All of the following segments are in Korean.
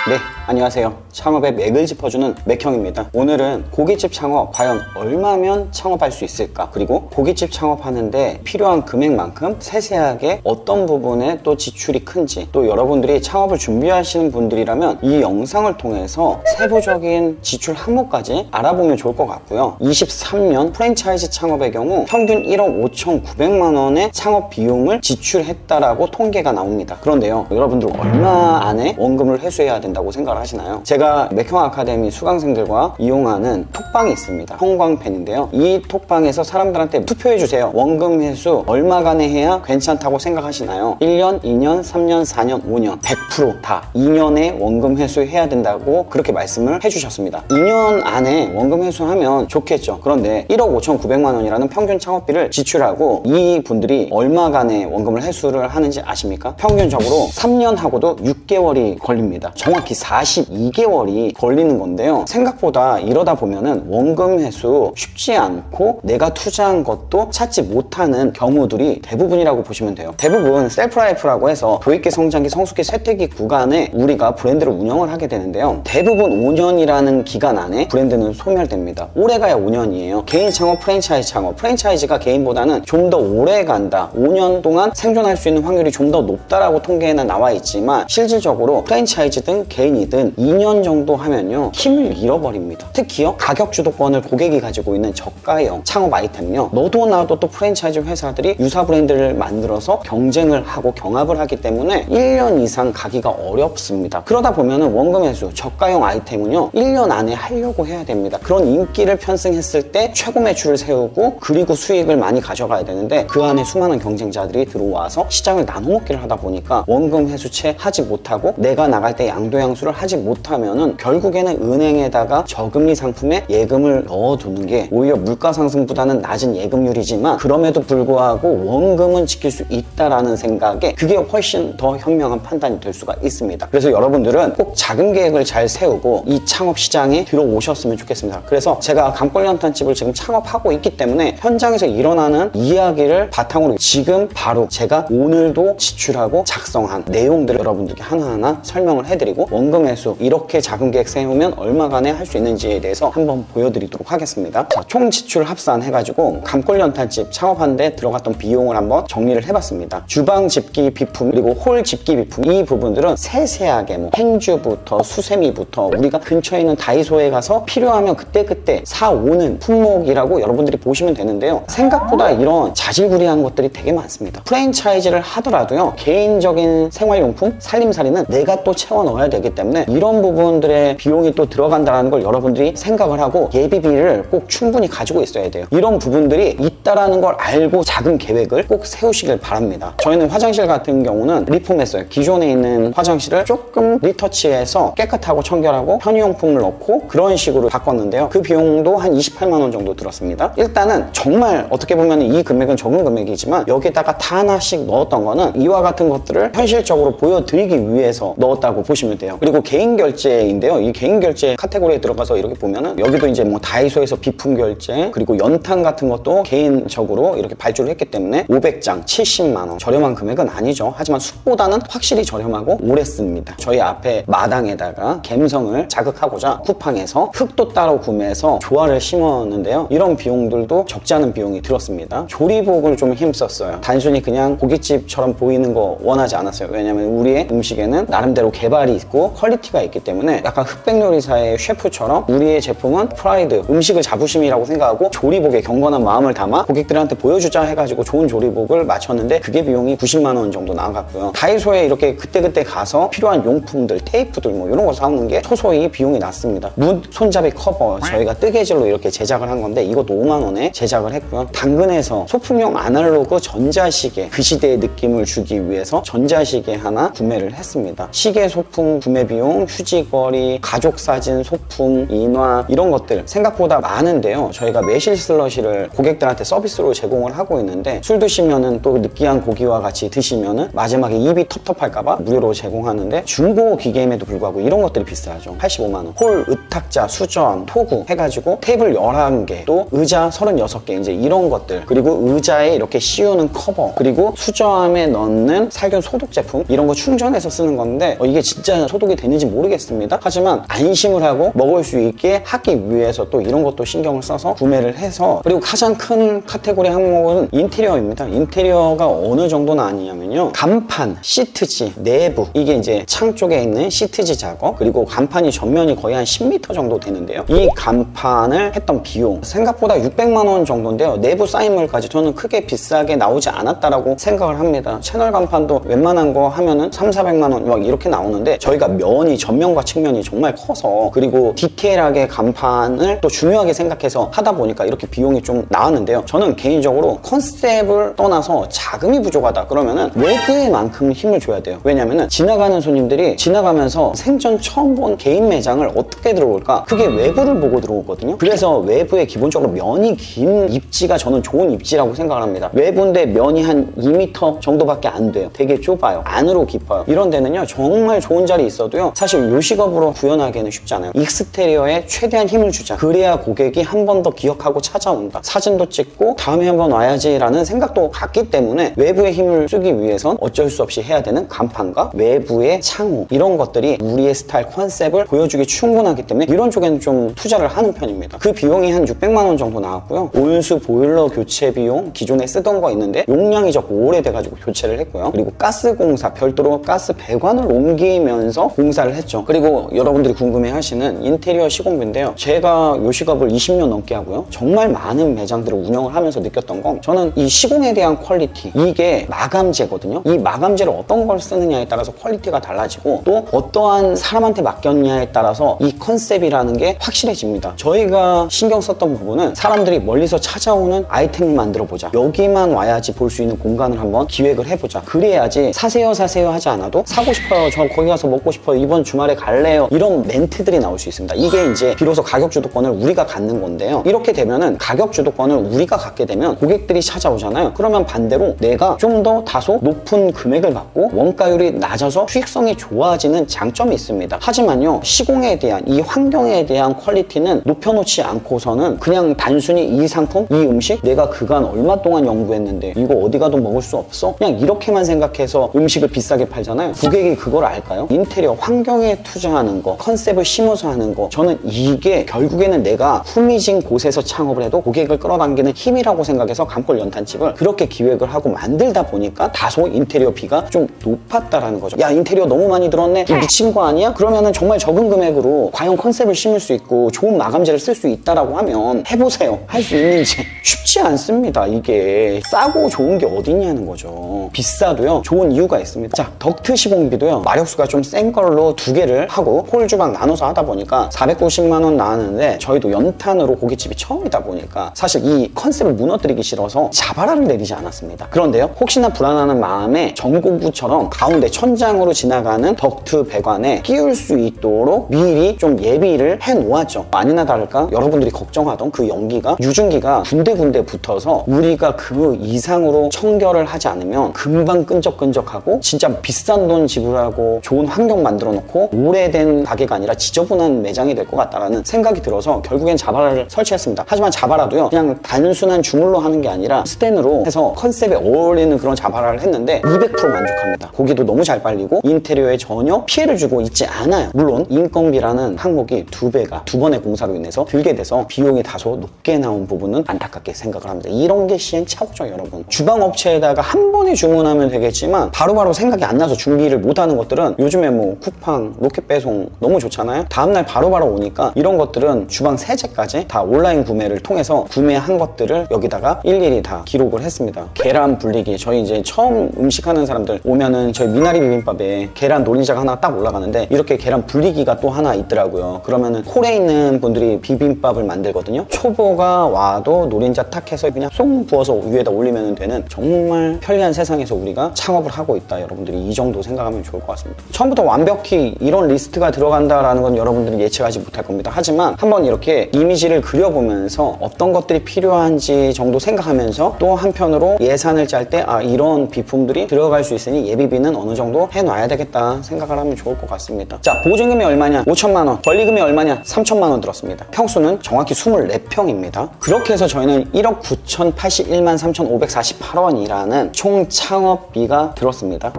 네, 안녕하세요. 창업의 맥을 짚어주는 맥형입니다. 오늘은 고깃집 창업 과연 얼마면 창업할 수 있을까? 그리고 고깃집 창업하는데 필요한 금액만큼 세세하게 어떤 부분에 또 지출이 큰지, 또 여러분들이 창업을 준비하시는 분들이라면 이 영상을 통해서 세부적인 지출 항목까지 알아보면 좋을 것 같고요. 23년 프랜차이즈 창업의 경우 평균 1억 5,900만 원의 창업 비용을 지출했다라고 통계가 나옵니다. 그런데요, 여러분들 얼마 안에 원금을 회수해야 된다고 생각을 하시나요? 제가 맥형 아카데미 수강생들과 이용하는 톡방이 있습니다. 형광펜인데요. 이 톡방에서 사람들한테 투표해주세요. 원금 회수 얼마간에 해야 괜찮다고 생각하시나요? 1년, 2년, 3년, 4년, 5년 100% 다 2년에 원금 회수해야 된다고 그렇게 말씀을 해주셨습니다. 2년 안에 원금 회수하면 좋겠죠. 그런데 1억 5,900만 원이라는 평균 창업비를 지출하고 이 분들이 얼마간에 원금을 회수를 하는지 아십니까? 평균적으로 3년 하고도 6개월이 걸립니다. 정확히 42개월이 걸리는 건데요. 생각보다 이러다 보면은 원금 회수 쉽지 않고 내가 투자한 것도 찾지 못하는 경우들이 대부분이라고 보시면 돼요. 대부분 셀프라이프라고 해서 도입기, 성장기, 성숙기, 쇠퇴기 구간에 우리가 브랜드를 운영을 하게 되는데요. 대부분 5년이라는 기간 안에 브랜드는 소멸됩니다. 오래가야 5년이에요. 개인 창업, 프랜차이즈 창업. 프랜차이즈가 개인보다는 좀 더 오래 간다. 5년 동안 생존할 수 있는 확률이 좀 더 높다라고 통계에는 나와 있지만 실질적으로 프랜차이즈든 개인이든 2년 정도 하면요, 힘을 잃어버립니다. 특히요, 가격 주도권을 고객이 가지고 있는 저가형 창업 아이템요, 너도 나도 또 프랜차이즈 회사들이 유사 브랜드를 만들어서 경쟁을 하고 경합을 하기 때문에 1년 이상 가기가 어렵습니다. 그러다 보면은 원금 회수, 저가형 아이템은요 1년 안에 하려고 해야 됩니다. 그런 인기를 편승했을 때 최고 매출을 세우고 그리고 수익을 많이 가져가야 되는데 그 안에 수많은 경쟁자들이 들어와서 시장을 나눠먹기를 하다 보니까 원금 회수채 하지 못하고 내가 나갈 때 양도양수를 하지 못하면은 결국에는 은행에다가 저금리 상품에 예금을 넣어두는 게 오히려 물가 상승보다는 낮은 예금률이지만 그럼에도 불구하고 원금은 지킬 수 있다라는 생각에 그게 훨씬 더 현명한 판단이 될 수가 있습니다. 그래서 여러분들은 꼭 작은 계획을 잘 세우고 이 창업 시장에 들어오셨으면 좋겠습니다. 그래서 제가 감골연탄집을 지금 창업하고 있기 때문에 현장에서 일어나는 이야기를 바탕으로 지금 바로 제가 오늘도 지출하고 작성한 내용들을 여러분들께 하나하나 설명을 해드리고 원금 회수 이렇게 작은 계획 세우면 얼마간에 할 수 있는지에 대해서 한번 보여드리도록 하겠습니다. 자, 총 지출 합산해가지고 감골연탄집 창업하는데 들어갔던 비용을 한번 정리를 해봤습니다. 주방 집기 비품 그리고 홀 집기 비품 이 부분들은 세세하게 뭐 행주부터 수세미부터 우리가 근처에 있는 다이소에 가서 필요하면 그때그때 사오는 품목이라고 여러분들이 보시면 되는데요. 생각보다 이런 자질구레한 것들이 되게 많습니다. 프랜차이즈를 하더라도요, 개인적인 생활용품, 살림살이는 내가 또 채워 넣어야 되기 때문에 이런 부분들의 비용이 또 들어간다는 걸 여러분들이 생각을 하고 예비비를 꼭 충분히 가지고 있어야 돼요. 이런 부분들이 있다라는 걸 알고 작은 계획을 꼭 세우시길 바랍니다. 저희는 화장실 같은 경우는 리폼했어요. 기존에 있는 화장실을 조금 리터치해서 깨끗하고 청결하고 편의용품을 넣고 그런 식으로 바꿨는데요. 그 비용도 한 28만 원 정도 들었습니다. 일단은 정말 어떻게 보면 이 금액은 적은 금액이지만 여기다가 다 하나씩 넣었던 거는 이와 같은 것들을 현실적으로 보여드리기 위해서 넣었다고 보시면 돼요. 그리고 개인 결제인데요. 이 개인 결제 카테고리에 들어가서 이렇게 보면은 여기도 이제 뭐 다이소에서 비품 결제 그리고 연탄 같은 것도 개인적으로 이렇게 발주를 했기 때문에 500장 70만 원 저렴한 금액은 아니죠. 하지만 숯보다는 확실히 저렴하고 오래 씁니다. 저희 앞에 마당에다가 갬성을 자극하고자 쿠팡에서 흙도 따로 구매해서 조화를 심었는데요. 이런 비용들도 적지 않은 비용이 들었습니다. 조리복을 좀 힘썼어요. 단순히 그냥 고깃집처럼 보이는 거 원하지 않았어요. 왜냐면 우리의 음식에는 나름대로 개발이 있고 퀄리티가 있기 때문에 약간 흑백요리사의 셰프처럼 우리의 제품은 프라이드, 음식을 자부심이라고 생각하고 조리복에 경건한 마음을 담아 고객들한테 보여주자 해가지고 좋은 조리복을 맞췄는데 그게 비용이 90만 원 정도 나갔고요. 다이소에 이렇게 그때그때 가서 필요한 용품들, 테이프들 뭐 이런 거 사오는 게 소소히 비용이 났습니다. 문 손잡이 커버 저희가 뜨개질로 이렇게 제작을 한 건데 이것도 5만 원에 제작을 했고요. 당근에서 소품용 아날로그 전자시계 그 시대의 느낌을 주기 위해서 전자시계 하나 구매를 했습니다. 시계 소품 구매 비용, 휴지거리, 가족사진 소품, 인화 이런 것들 생각보다 많은데요. 저희가 매실 슬러시를 고객들한테 서비스로 제공을 하고 있는데 술 드시면은 또 느끼한 고기와 같이 드시면은 마지막에 입이 텁텁할까봐 무료로 제공하는데 중고 기계임에도 불구하고 이런 것들이 비싸죠. 85만 원. 홀, 의탁자, 수전, 토구 해가지고 테이블 11개 또 의자 36개 이제 이런 것들 그리고 의자에 이렇게 씌우는 커버 그리고 수저함에 넣는 살균 소독 제품 이런 거 충전해서 쓰는 건데 이게 진짜 소독이 되는지 모르겠습니다. 하지만 안심을 하고 먹을 수 있게 하기 위해서 또 이런 것도 신경을 써서 구매를 해서, 그리고 가장 큰 카테고리 항목은 인테리어입니다. 인테리어가 어느 정도나 아니냐면요, 간판, 시트지, 내부, 이게 이제 창 쪽에 있는 시트지 작업, 그리고 간판이 전면이 거의 한 10m 정도 되는데요, 이 간판을 했던 비용 생각보다 600만 원 정도인데요, 내부 사인물까지 저는 크게 비싸게 나오지 않았다라고 생각을 합니다. 채널 간판도 웬만한 거 하면은 300~400만 원 막 이렇게 나오는데, 저희가 면이 전면과 측면이 정말 커서, 그리고 디테일하게 간판을 또 중요하게 생각해서 하다 보니까 이렇게 비용이 좀 나왔는데요, 저는 개인적으로 컨셉을 떠나서 자금이 부족하다 그러면은 외부에만큼 힘을 줘야 돼요. 왜냐면은 지나가는 손님들이 지나가면서 생전 처음 본 개인 매장을 어떻게 들어올까, 그게 외부를 보고 들어오거든요. 그래서 외부에 기본적으로 면이 긴 입지가 저는 좋은 입지라고 생각을 합니다. 외부인데 면이 한 2m 정도밖에 안 돼요. 되게 좁아요. 안으로 깊어요. 이런 데는요, 정말 좋은 자리 있어도요, 사실 요식업으로 구현하기에는 쉽지 않아요. 익스테리어에 최대한 힘을 주자. 그래야 고객이 한 번 더 기억하고 찾아온다. 사진도 찍고 다음에 한번 와야지 라는 생각도 갖기 때문에 외부에 힘을 쓰기 위해선 어쩔 수 없이 해야 되는 간판과 외부의 창호, 이런 것들이 우리의 스타일 컨셉을 보여주기 충분하기 때문에 이런 쪽에는 좀 투자를 하는 편입니다. 그 비용이 한 600만 원 정도 나왔고요. 온수 보일러 교체 비용 기존에 쓰던 거 있는데 용량이 적고 오래돼가지고 교체를 했고요. 그리고 가스 공사, 별도로 가스 배관을 옮기면서 공사를 했죠. 그리고 여러분들이 궁금해하시는 인테리어 시공비인데요, 제가 요식업을 20년 넘게 하고요, 정말 많은 매장들을 운영을 하면서 느꼈던 건, 저는 이 시공에 대한 퀄리티, 이게 마감재거든요. 이 마감재를 어떤 걸 쓰느냐에 따라서 퀄리티가 달라지고, 또 어떠한 사람한테 맡겼냐에 따라서 이 컨셉이라는 게 확실해집니다. 저희가 신경 썼던 부분은 사람들이 멀리서 찾아오는 아이템을 만들어 보자, 여기만 와야지 볼 수 있는 공간을 한번 기획을 해보자, 그래야지 사세요 사세요 하지 않아도 사고 싶어요, 저 거기 가서 먹고 싶어요, 이번 주말에 갈래요, 이런 멘트들이 나올 수 있습니다. 이게 이제 비로소 가격 주도권을 우리가 갖는 건데요, 이렇게 되면은 가격 주도권을 우리가 갖게 되면 고객들이 찾아오잖아요. 그러면 반대로 내가 좀 더 다소 높은 금액을 받고 원가율이 낮아서 수익성이 좋아지는 장점이 있습니다. 하지만요, 시공에 대한, 이 환경에 대한 퀄리티는 높여놓지 않고서는 그냥 단순히 이 상품, 이 음식 내가 그간 얼마 동안 연구했는데 이거 어디 가도 먹을 수 없어? 그냥 이렇게만 생각해서 음식을 비싸게 팔잖아요. 고객이 그걸 알까요? 인테리어 환경에 투자하는 거, 컨셉을 심어서 하는 거, 저는 이게 결국에는 내가 후미진 곳에서 창업을 해도 고객을 끌어당기는 힘이라고 생각해서 감골 연탄집을 그렇게 기획을 하고 만들다 보니까 다소 인테리어 비가 좀 높았다라는 거죠. 야, 인테리어 너무 많이 들었네? 미친 거 아니야? 그러면은 정말 적은 금액으로 과연 컨셉을 심을 수 있고 좋은 마감재를 쓸 수 있다라고 하면 해보세요. 할 수 있는지. 쉽지 않습니다. 이게 싸고 좋은 게 어디냐는 거죠. 비싸도요, 좋은 이유가 있습니다. 자, 덕트 시공비도요, 마력수가 좀 센 걸로 2개를 하고 홀 주방 나눠서 하다 보니까 490만 원 나왔는데, 저희도 연탄으로 고깃집이 처음이다 보니까 사실 이 컨셉을 무너뜨리기 싫어서 자바라를 내리지 않았습니다. 그런데요, 혹시나 불안하는 마음에 전고구처럼 가운데 천장으로 지나가는 덕트 배관에 끼울 수 있도록 미리 좀 예비를 해 놓았죠. 아니나 다를까 여러분들이 걱정하던 그 연기가, 유증기가 군데군데 붙어서 우리가 그 이상으로 청결을 하지 않으면 금방 끈적끈적하고 진짜 비싼 돈 지불하고 좋은 환경 만들어 놓고 오래된 가게가 아니라 지저분한 매장이 될 것 같다라는 생각이 들어서 결국엔 자바라를 설치했습니다. 하지만 자바라도요, 그냥 단순한 주물로 하는 게 아니라 스텐으로 해서 컨셉에 어울리는 그런 자바라를 했는데 200% 만족합니다. 고기도 너무 잘 빨리고 인테리어에 전혀 피해를 주고 있지 않아요. 물론 인건비라는 항목이 2배가 2번의 공사로 인해서 들게 돼서 비용이 다소 높게 나온 부분은 안타깝게 생각을 합니다. 이런 게 시행착오죠, 여러분. 주방업체에다가 한 번에 주문하면 되겠지만 바로바로 생각이 안 나서 준비를 못하는 것들은, 요즘에 뭐 쿠팡, 로켓 배송 너무 좋잖아요. 다음날 바로바로 오니까 이런 것들은 주방 세제까지 다 온라인 구매를 통해서 구매한 것들을 여기다가 일일이 다 기록을 했습니다. 계란 불리기, 저희 이제 처음 음식하는 사람들 오면은 저희 미나리 비빔밥에 계란 노른자가 하나 딱 올라가는데 이렇게 계란 불리기가 또 하나 있더라고요. 그러면은 콜에 있는 분들이 비빔밥을 만들거든요. 초보가 와도 노른자 탁 해서 그냥 쏙 부어서 위에다 올리면 되는 정말 편리한 세상에서 우리가 창업을 하고 있다. 여러분들이 이 정도 생각하면 좋을 것 같습니다. 처음부터 완벽히 이런 리스트가 들어간다라는 건 여러분들이 예측하지 못할 겁니다. 하지만 한번 이렇게 이미지를 그려보면서 어떤 것들이 필요한지 정도 생각하면서 또 한편으로 예산을 짤 때 이런 비품들이 들어갈 수 있으니 예비비는 어느 정도 해놔야 되겠다 생각을 하면 좋을 것 같습니다. 자, 보증금이 얼마냐? 5천만 원. 권리금이 얼마냐? 3천만 원 들었습니다. 평수는 정확히 24평입니다. 그렇게 해서 저희는 1억 9,081만 3,548원이라는 총 창업비가 들었습니다.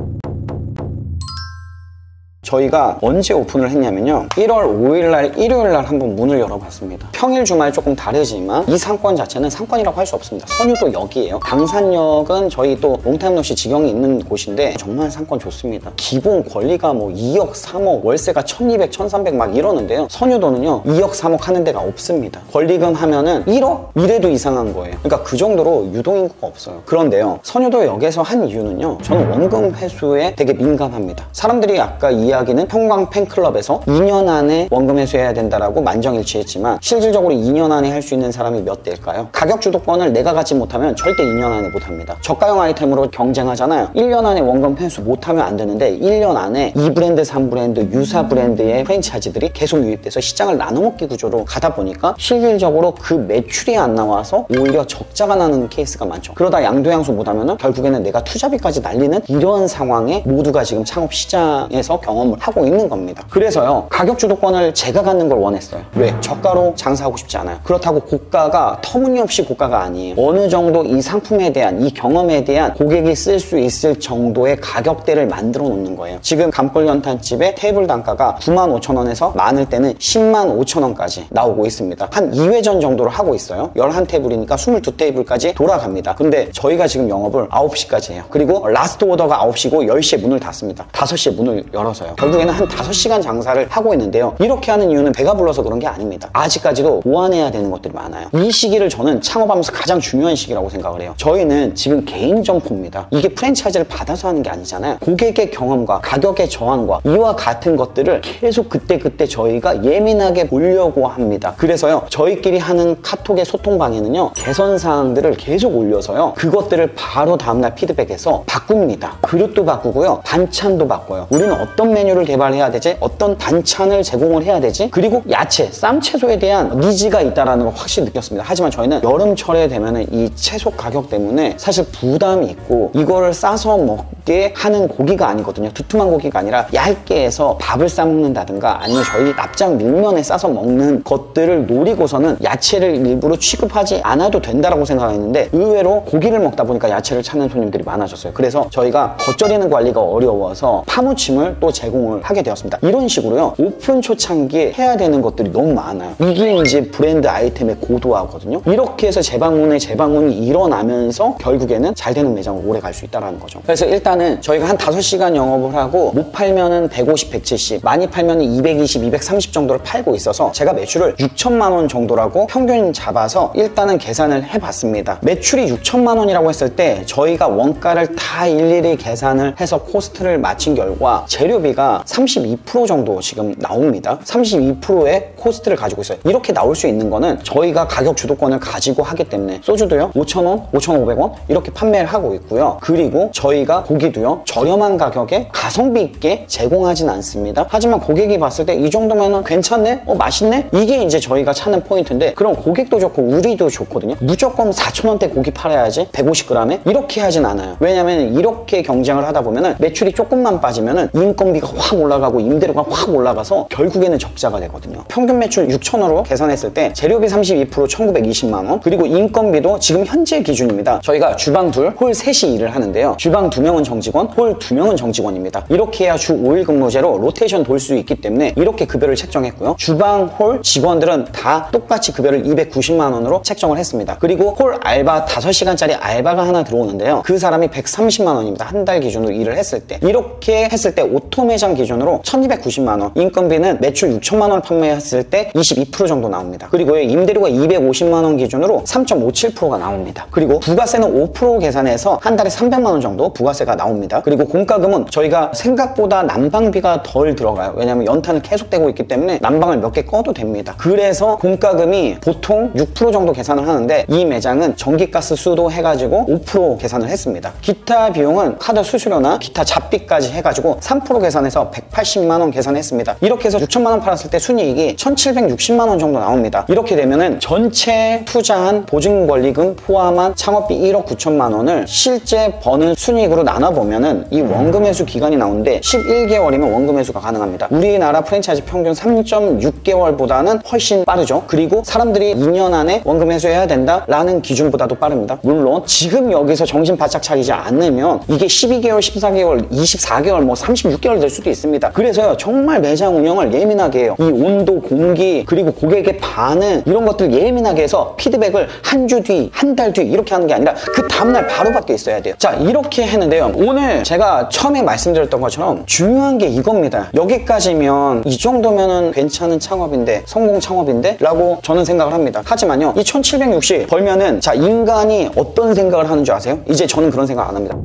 저희가 언제 오픈을 했냐면요, 1월 5일날 일요일날 한번 문을 열어봤습니다. 평일 주말 조금 다르지만 이 상권 자체는 상권이라고 할 수 없습니다. 선유도역이에요. 당산역은 저희 또 롱타임러시 직영이 있는 곳인데 정말 상권 좋습니다. 기본 권리가 뭐 2억 3억, 월세가 1200 1300 막 이러는데요, 선유도는요 2억 3억 하는 데가 없습니다. 권리금 하면은 1억? 이래도 이상한 거예요. 그러니까 그 정도로 유동인구가 없어요. 그런데요, 선유도역에서 한 이유는요, 저는 원금 회수에 되게 민감합니다. 사람들이 아까 이야기는 평광 팬클럽에서 2년 안에 원금 회수해야 된다라고 만정일치했지만 실질적으로 2년 안에 할 수 있는 사람이 몇 대일까요? 가격 주도권을 내가 갖지 못하면 절대 2년 안에 못합니다. 저가형 아이템으로 경쟁하잖아요. 1년 안에 원금 회수 못하면 안 되는데 1년 안에 2브랜드 3브랜드 유사 브랜드의 프랜차이즈들이 계속 유입돼서 시장을 나눠먹기 구조로 가다 보니까 실질적으로 그 매출이 안 나와서 오히려 적자가 나는 케이스가 많죠. 그러다 양도양수 못하면 결국에는 내가 투자비까지 날리는 이런 상황에 모두가 지금 창업 시장에서 경험을 하고 있는 겁니다. 그래서요, 가격 주도권을 제가 갖는 걸 원했어요. 왜? 저가로 장사하고 싶지 않아요. 그렇다고 고가가 터무니없이 고가가 아니에요. 어느 정도 이 상품에 대한, 이 경험에 대한 고객이 쓸 수 있을 정도의 가격대를 만들어 놓는 거예요. 지금 감골연탄집의 테이블 단가가 95,000원에서 많을 때는 105,000원까지 나오고 있습니다. 한 2회전 정도를 하고 있어요. 11테이블이니까 22테이블까지 돌아갑니다. 근데 저희가 지금 영업을 9시까지 해요. 그리고 라스트 오더가 9시고 10시에 문을 닫습니다. 5시에 문을 열어서요. 결국에는 한 5시간 장사를 하고 있는데요, 이렇게 하는 이유는 배가 불러서 그런 게 아닙니다. 아직까지도 보완해야 되는 것들이 많아요. 이 시기를 저는 창업하면서 가장 중요한 시기라고 생각을 해요. 저희는 지금 개인 점포입니다. 이게 프랜차이즈를 받아서 하는 게 아니잖아요. 고객의 경험과 가격의 저항과 이와 같은 것들을 계속 그때그때 저희가 예민하게 보려고 합니다. 그래서요, 저희끼리 하는 카톡의 소통방에는요, 개선사항들을 계속 올려서요, 그것들을 바로 다음날 피드백해서 바꿉니다. 그릇도 바꾸고요, 반찬도 바꿔요. 우리는 어떤 메뉴를 개발해야 되지? 어떤 반찬을 제공을 해야 되지? 그리고 야채, 쌈채소에 대한 니즈가 있다는 걸 확실히 느꼈습니다. 하지만 저희는 여름철에 되면은 이 채소 가격 때문에 사실 부담이 있고 이거를 싸서 먹게 하는 고기가 아니거든요. 두툼한 고기가 아니라 얇게 해서 밥을 싸 먹는다든가 아니면 저희 납작 밀면에 싸서 먹는 것들을 노리고서는 야채를 일부러 취급하지 않아도 된다라고 생각했는데 의외로 고기를 먹다 보니까 야채를 찾는 손님들이 많아졌어요. 그래서 저희가 겉절이는 관리가 어려워서 파무침을 또 제공을 하게 되었습니다. 이런 식으로요, 오픈 초창기에 해야 되는 것들이 너무 많아요. 이게 이제 브랜드 아이템의 고도화거든요. 이렇게 해서 재방문이 일어나면서 결국에는 잘 되는 매장으로 오래 갈 수 있다는 거죠. 그래서 일단은 저희가 한 5시간 영업을 하고 못 팔면은 150, 170, 많이 팔면은 220, 230 정도를 팔고 있어서 제가 매출을 6천만 원 정도라고 평균 잡아서 일단은 계산을 해봤습니다. 매출이 6천만 원이라고 했을 때 저희가 원가를 다 일일이 계산을 해서 코스트를 맞춘 결과 재료비가 32% 정도 지금 나옵니다. 32%의 코스트를 가지고 있어요. 이렇게 나올 수 있는 거는 저희가 가격 주도권을 가지고 하기 때문에 소주도요 5,000원, 5,500원 이렇게 판매를 하고 있고요. 그리고 저희가 고기도요 저렴한 가격에 가성비 있게 제공하진 않습니다. 하지만 고객이 봤을 때 이 정도면은 괜찮네? 맛있네? 이게 이제 저희가 찾는 포인트인데 그럼 고객도 좋고 우리도 좋거든요. 무조건 4,000원대 고기 팔아야지 150g에 이렇게 하진 않아요. 왜냐면 이렇게 경쟁을 하다 보면은 매출이 조금만 빠지면은 인건비가 확 올라가고 임대료가 확 올라가서 결국에는 적자가 되거든요. 평균 매출 6,000원으로 계산했을 때 재료비 32% 1,920만 원 그리고 인건비도 지금 현재 기준입니다. 저희가 주방 둘, 홀 셋이 일을 하는데요. 주방 2명은 정직원, 홀 2명은 정직원입니다. 이렇게 해야 주 5일 근무제로 로테이션 돌 수 있기 때문에 이렇게 급여를 책정했고요. 주방, 홀 직원들은 다 똑같이 급여를 290만 원으로 책정을 했습니다. 그리고 홀 알바 5시간짜리 알바가 하나 들어오는데요. 그 사람이 130만 원입니다. 한 달 기준으로 일을 했을 때. 이렇게 했을 때 오토 매장 기준으로 1,290만 원, 인건비는 매출 6천만 원을 판매했을 때 22% 정도 나옵니다. 그리고 임대료가 250만 원 기준으로 3.57%가 나옵니다. 그리고 부가세는 5% 계산해서 한 달에 300만 원 정도 부가세가 나옵니다. 그리고 공과금은 저희가 생각보다 난방비가 덜 들어가요. 왜냐면 연탄을 계속 떼고 있기 때문에 난방을 몇 개 꺼도 됩니다. 그래서 공과금이 보통 6% 정도 계산을 하는데 이 매장은 전기가스 수도 해가지고 5% 계산을 했습니다. 기타 비용은 카드 수수료나 기타 잡비까지 해가지고 3% 계산해서 180만 원 계산했습니다. 이렇게 해서 6천만 원 팔았을 때 순이익이 1,760만 원 정도 나옵니다. 이렇게 되면은 전체 투자한 보증권리금 포함한 창업비 1억 9천만 원을 실제 버는 순이익으로 나눠 나눠보면은 이 원금 회수 기간이 나오는데 11개월이면 원금 회수가 가능합니다. 우리나라 프랜차이즈 평균 3.6개월보다는 훨씬 빠르죠. 그리고 사람들이 2년 안에 원금 회수해야 된다라는 기준보다도 빠릅니다. 물론 지금 여기서 정신 바짝 차리지 않으면 이게 12개월, 14개월, 24개월, 뭐 36개월 될 수도 있습니다. 그래서요, 정말 매장 운영을 예민하게 해요. 이 온도, 공기, 그리고 고객의 반응, 이런 것들 예민하게 해서 피드백을 한 주 뒤, 한 달 뒤 이렇게 하는 게 아니라 그 다음날 바로 받게 있어야 돼요. 자, 이렇게 했는데요, 오늘 제가 처음에 말씀드렸던 것처럼 중요한 게 이겁니다. 여기까지면 이 정도면은 괜찮은 창업인데, 성공 창업인데 라고 저는 생각을 합니다. 하지만요, 이 1760 벌면은, 자, 인간이 어떤 생각을 하는 줄 아세요? 이제 저는 그런 생각 안 합니다.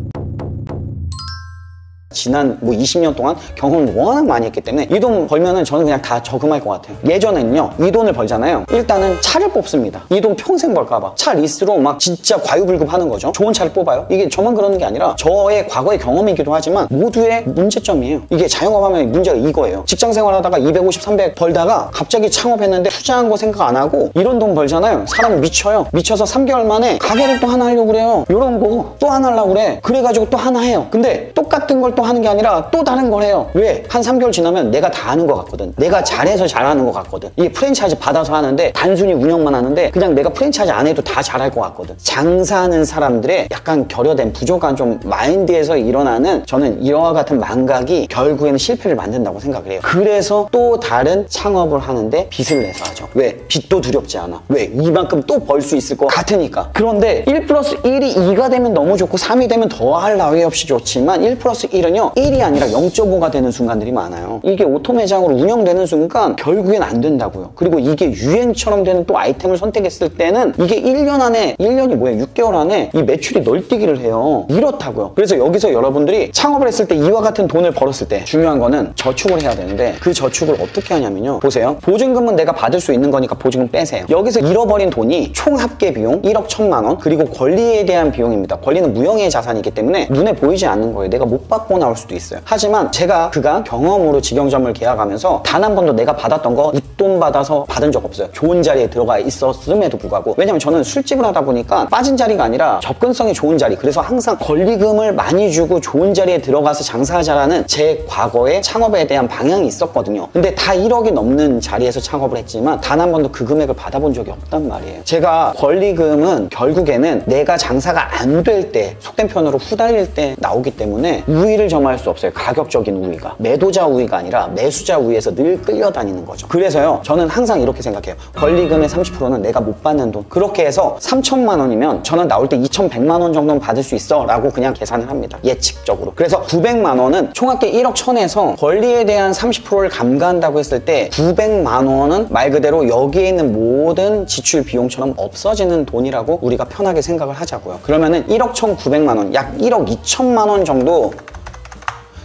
지난 뭐 20년 동안 경험을 워낙 많이 했기 때문에 이 돈 벌면은 저는 그냥 다 저금할 것 같아요. 예전에는요, 이 돈을 벌잖아요, 일단은 차를 뽑습니다. 이 돈 평생 벌까봐 차 리스로 막 진짜 과유불급 하는 거죠. 좋은 차를 뽑아요. 이게 저만 그러는 게 아니라 저의 과거의 경험이기도 하지만 모두의 문제점이에요. 이게 자영업하면 문제가 이거예요. 직장생활 하다가 250, 300 벌다가 갑자기 창업했는데 투자한 거 생각 안 하고 이런 돈 벌잖아요. 사람 미쳐요. 미쳐서 3개월 만에 가게를 또 하나 하려고 그래요. 이런 거 또 하나 하려고 그래. 그래가지고 또 하나 해요. 근데 똑같은 걸 또 하는 게 아니라 또 다른 걸 해요. 왜? 한 3개월 지나면 내가 다 아는 것 같거든. 내가 잘해서 잘하는 것 같거든. 이게 프랜차이즈 받아서 하는데 단순히 운영만 하는데 그냥 내가 프랜차이즈 안 해도 다 잘할 것 같거든. 장사하는 사람들의 약간 결여된 부족한 좀 마인드에서 일어나는, 저는 이와 같은 망각이 결국에는 실패를 만든다고 생각을 해요. 그래서 또 다른 창업을 하는데 빚을 내서 하죠. 왜? 빚도 두렵지 않아. 왜? 이만큼 또 벌 수 있을 것 같으니까. 그런데 1+1이 2가 되면 너무 좋고 3이 되면 더할 나위 없이 좋지만 1+1은요 1이 아니라 0.5가 되는 순간들이 많아요. 이게 오토 매장으로 운영되는 순간 결국엔 안 된다고요. 그리고 이게 유행처럼 되는 또 아이템을 선택했을 때는 이게 1년 안에, 1년이 뭐예요? 6개월 안에 이 매출이 널뛰기를 해요. 이렇다고요. 그래서 여기서 여러분들이 창업을 했을 때 이와 같은 돈을 벌었을 때 중요한 거는 저축을 해야 되는데, 그 저축을 어떻게 하냐면요, 보세요. 보증금은 내가 받을 수 있는 거니까 보증금 빼세요. 여기서 잃어버린 돈이 총 합계 비용 1억 1,000만 원, 그리고 권리에 대한 비용입니다. 권리는 무형의 자산이기 때문에 눈에 보이지 않는 거예요. 내가 못 받고 나올 수도 있어요. 하지만 제가 그간 경험으로 직영점을 계약하면서 단 한 번도 내가 받았던 거 웃돈 받아서 받은 적 없어요. 좋은 자리에 들어가 있었음에도 불구하고. 왜냐면 저는 술집을 하다 보니까 빠진 자리가 아니라 접근성이 좋은 자리, 그래서 항상 권리금을 많이 주고 좋은 자리에 들어가서 장사하자라는 제 과거의 창업에 대한 방향이 있었거든요. 근데 다 1억이 넘는 자리에서 창업을 했지만 단 한 번도 그 금액을 받아본 적이 없단 말이에요. 제가 권리금은 결국에는 내가 장사가 안 될 때, 속된 표현으로 후달릴 때 나오기 때문에 우위를 점할 수 없어요. 가격적인 우위가. 매도자 우위가 아니라 매수자 우위에서 늘 끌려다니는 거죠. 그래서요, 저는 항상 이렇게 생각해요. 권리금의 30%는 내가 못 받는 돈. 그렇게 해서 3,000만 원이면 저는 나올 때 2,100만 원 정도는 받을 수 있어 라고 그냥 계산을 합니다. 예측적으로. 그래서 900만 원은 총합계 1억 1,000에서 권리에 대한 30%를 감가한다고 했을 때 900만 원은 말 그대로 여기에 있는 모든 지출 비용처럼 없어지는 돈이라고 우리가 편하게 생각을 하자고요. 그러면은 1억 1,900만 원, 약 1억 2천만 원 정도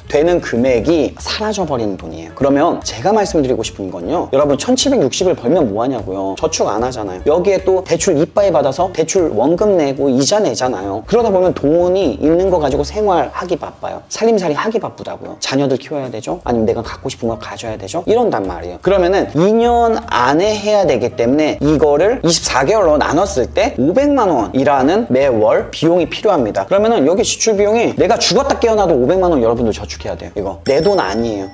되는 금액이 사라져버리는 돈이에요. 그러면 제가 말씀드리고 싶은 건요, 여러분 1760을 벌면 뭐하냐고요. 저축 안 하잖아요. 여기에 또 대출 이빠이 받아서 대출 원금 내고 이자 내잖아요. 그러다 보면 돈이 있는 거 가지고 생활하기 바빠요. 살림살이 하기 바쁘다고요. 자녀들 키워야 되죠? 아니면 내가 갖고 싶은 거 가져야 되죠? 이런단 말이에요. 그러면은 2년 안에 해야 되기 때문에 이거를 24개월로 나눴을 때 500만 원이라는 매월 비용이 필요합니다. 그러면은 여기 지출 비용이 내가 죽었다 깨어나도 500만 원 여러분들 저축해야 돼요. 이거 내 돈 아니에요.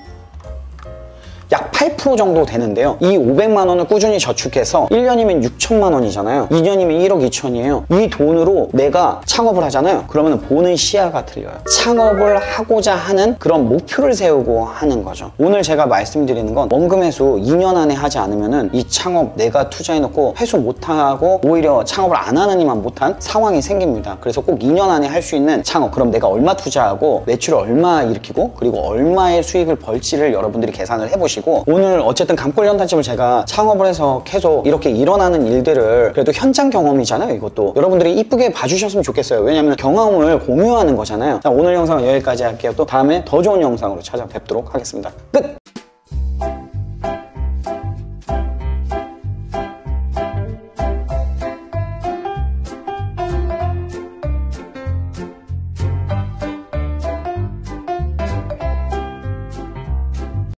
약 8% 정도 되는데요. 이 500만 원을 꾸준히 저축해서 1년이면 6천만 원이잖아요. 2년이면 1억 2천이에요. 이 돈으로 내가 창업을 하잖아요. 그러면 보는 시야가 틀려요. 창업을 하고자 하는 그런 목표를 세우고 하는 거죠. 오늘 제가 말씀드리는 건 원금 회수 2년 안에 하지 않으면은 이 창업 내가 투자해놓고 회수 못하고 오히려 창업을 안 하는 이만 못한 상황이 생깁니다. 그래서 꼭 2년 안에 할 수 있는 창업, 그럼 내가 얼마 투자하고 매출을 얼마 일으키고 그리고 얼마의 수익을 벌지를 여러분들이 계산을 해보시고, 오늘 어쨌든 감골연탄집을 제가 창업을 해서 계속 이렇게 일어나는 일들을 그래도 현장 경험이잖아요. 이것도 여러분들이 이쁘게 봐주셨으면 좋겠어요. 왜냐면 경험을 공유하는 거잖아요. 자, 오늘 영상은 여기까지 할게요. 또 다음에 더 좋은 영상으로 찾아뵙도록 하겠습니다. 끝!